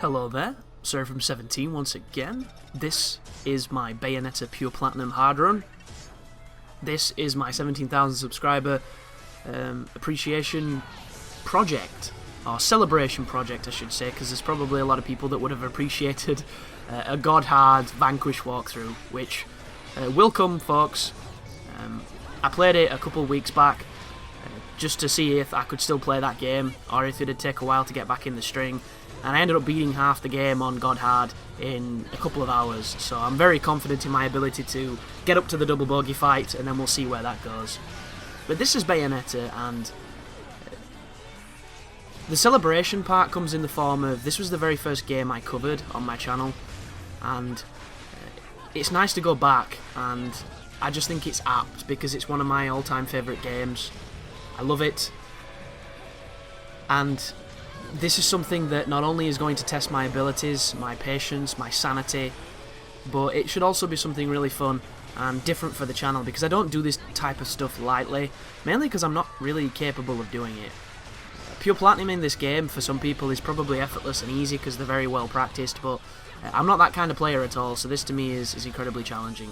Hello there, Sir from 17 once again. This is my Bayonetta Pure Platinum hard run. This is my 17,000 subscriber appreciation project, or celebration project I should say, because there's probably a lot of people that would have appreciated a God Hard Vanquish walkthrough, which will come, folks. I played it a couple of weeks back just to see if I could still play that game, or if it'd take a while to get back in the string. And I ended up beating half the game on God Hard in a couple of hours, so I'm very confident in my ability to get up to the double bogey fight, and then we'll see where that goes. But this is Bayonetta, and the celebration part comes in the form of, this was the very first game I covered on my channel, and it's nice to go back, and I just think it's apt, because it's one of my all-time favourite games. I love it, and this is something that not only is going to test my abilities, my patience, my sanity, but it should also be something really fun and different for the channel, because I don't do this type of stuff lightly, mainly because I'm not really capable of doing it. Pure Platinum in this game, for some people, is probably effortless and easy because they're very well practiced, but I'm not that kind of player at all, so this to me is incredibly challenging.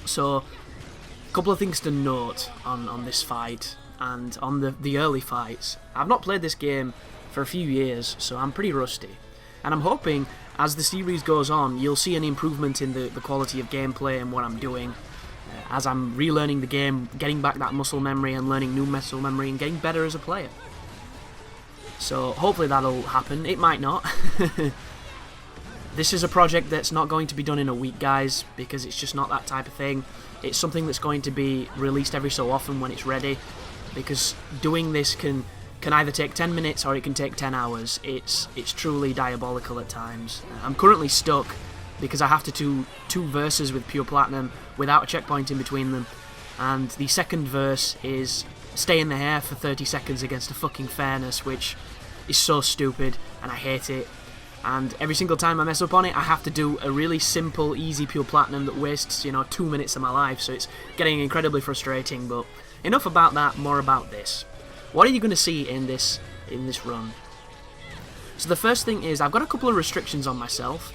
So, a couple of things to note on this fight, and on the early fights. I've not played this game for a few years, so I'm pretty rusty. And I'm hoping, as the series goes on, you'll see an improvement in the quality of gameplay and what I'm doing, as I'm relearning the game, getting back that muscle memory and learning new muscle memory and getting better as a player. So hopefully that'll happen. It might not. This is a project that's not going to be done in a week, guys, because it's just not that type of thing. It's something that's going to be released every so often when it's ready, because doing this can either take 10 minutes or it can take 10 hours. It's truly diabolical at times. I'm currently stuck because I have to do two verses with Pure Platinum without a checkpoint in between them, and the second verse is stay in the air for 30 seconds against a fucking fairness, which is so stupid and I hate it. And every single time I mess up on it, I have to do a really simple, easy Pure Platinum that wastes, 2 minutes of my life, so it's getting incredibly frustrating. But enough about that, more about this. What are you going to see in this run? So the first thing is, I've got a couple of restrictions on myself,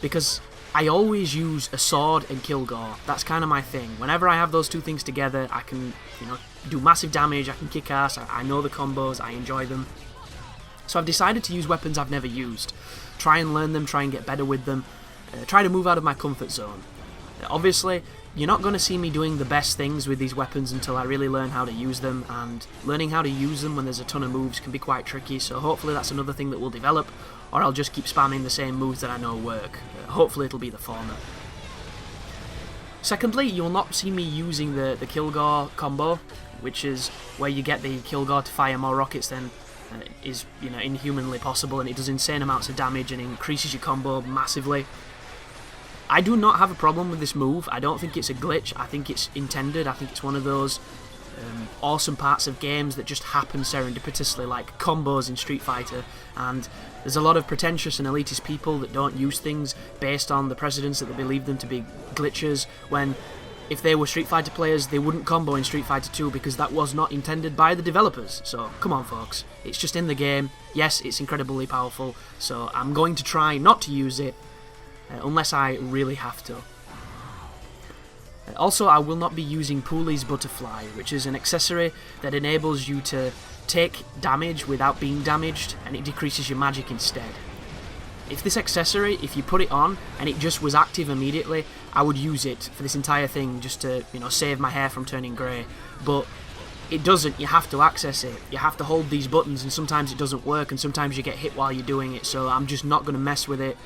because I always use a sword and killgore. That's kind of my thing. Whenever I have those two things together, I can, do massive damage, I can kick ass, I know the combos, I enjoy them. So I've decided to use weapons I've never used. Try and learn them, try and get better with them, try to move out of my comfort zone. Obviously, you're not going to see me doing the best things with these weapons until I really learn how to use them, and learning how to use them when there's a ton of moves can be quite tricky, so hopefully that's another thing that will develop, or I'll just keep spamming the same moves that I know work. Hopefully it'll be the former. Secondly, you'll not see me using the killgore combo, which is where you get the killgore to fire more rockets than is inhumanly possible, and it does insane amounts of damage and increases your combo massively. I do not have a problem with this move. I don't think it's a glitch. I think it's intended. I think it's one of those awesome parts of games that just happen serendipitously, like combos in Street Fighter. And there's a lot of pretentious and elitist people that don't use things based on the precedents that they believe them to be glitches, when if they were Street Fighter players, they wouldn't combo in Street Fighter 2 because that was not intended by the developers. So, come on folks, it's just in the game. Yes, it's incredibly powerful, so I'm going to try not to use it, unless I really have to. Also, I will not be using Pulley's Butterfly, which is an accessory that enables you to take damage without being damaged, and it decreases your magic instead. If this accessory, if you put it on and it just was active immediately, I would use it for this entire thing just to, save my hair from turning grey. But it doesn't. You have to access it. You have to hold these buttons, and sometimes it doesn't work, and sometimes you get hit while you're doing it, so I'm just not going to mess with it.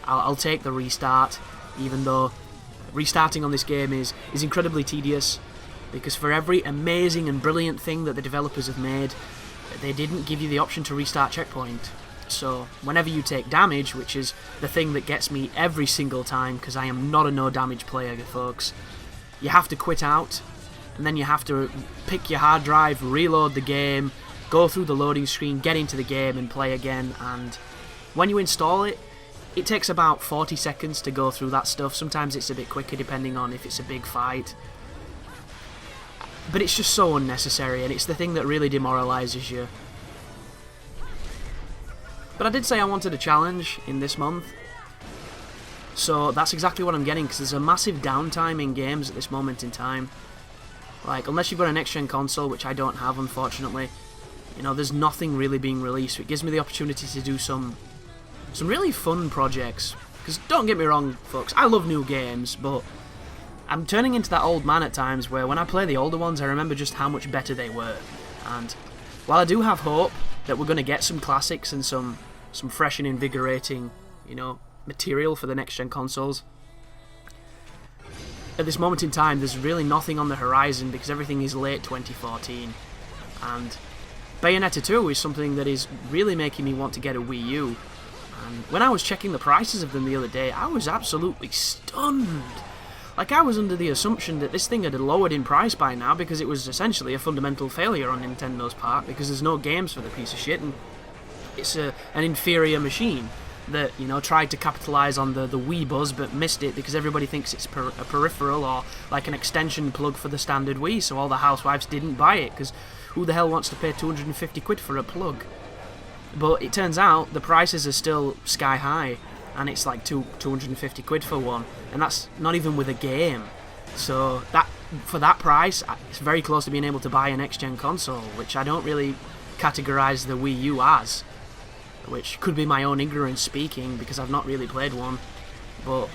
I'll take the restart, even though restarting on this game is incredibly tedious, because for every amazing and brilliant thing that the developers have made, they didn't give you the option to restart checkpoint. So whenever you take damage, which is the thing that gets me every single time, because I am not a no damage player, folks, you have to quit out, and then you have to pick your hard drive, reload the game, go through the loading screen, get into the game and play again. And when you install it, it takes about 40 seconds to go through that stuff. Sometimes it's a bit quicker depending on if it's a big fight. But it's just so unnecessary, and it's the thing that really demoralises you. But I did say I wanted a challenge in this month, so that's exactly what I'm getting, because there's a massive downtime in games at this moment in time. Like, unless you've got a next-gen console, which I don't have, unfortunately, you know, there's nothing really being released. So it gives me the opportunity to do some really fun projects. Because don't get me wrong, folks, I love new games, but I'm turning into that old man at times where when I play the older ones, I remember just how much better they were. And while I do have hope that we're going to get some classics and some fresh and invigorating, you know, material for the next-gen consoles, at this moment in time, there's really nothing on the horizon because everything is late 2014. And Bayonetta 2 is something that is really making me want to get a Wii U. And when I was checking the prices of them the other day, I was absolutely stunned. Like, I was under the assumption that this thing had lowered in price by now because it was essentially a fundamental failure on Nintendo's part because there's no games for the piece of shit and it's an inferior machine that, you know, tried to capitalise on the Wii buzz but missed it because everybody thinks it's a peripheral or like an extension plug for the standard Wii, so all the housewives didn't buy it because who the hell wants to pay 250 quid for a plug? But it turns out the prices are still sky high and it's like 250 quid for one, and that's not even with a game. So that for that price, it's very close to being able to buy a next-gen console, which I don't really categorise the Wii U as. Which could be my own ignorance speaking, because I've not really played one. But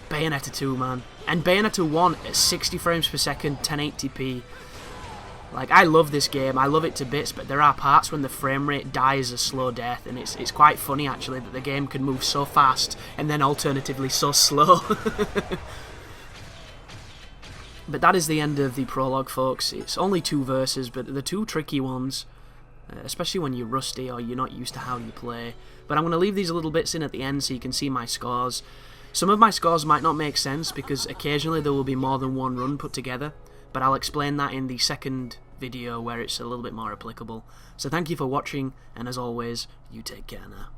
Bayonetta 2, man. And Bayonetta 1 at 60 frames per second, 1080p. Like, I love this game, I love it to bits, but there are parts when the frame rate dies a slow death, and it's quite funny, actually, that the game can move so fast, and then alternatively so slow. But that is the end of the prologue, folks. It's only 2 verses, but the 2 tricky ones. Especially when you're rusty or you're not used to how you play. But I'm going to leave these little bits in at the end so you can see my scores. Some of my scores might not make sense because occasionally there will be more than one run put together, but I'll explain that in the second video where it's a little bit more applicable. So thank you for watching, and as always, you take care now.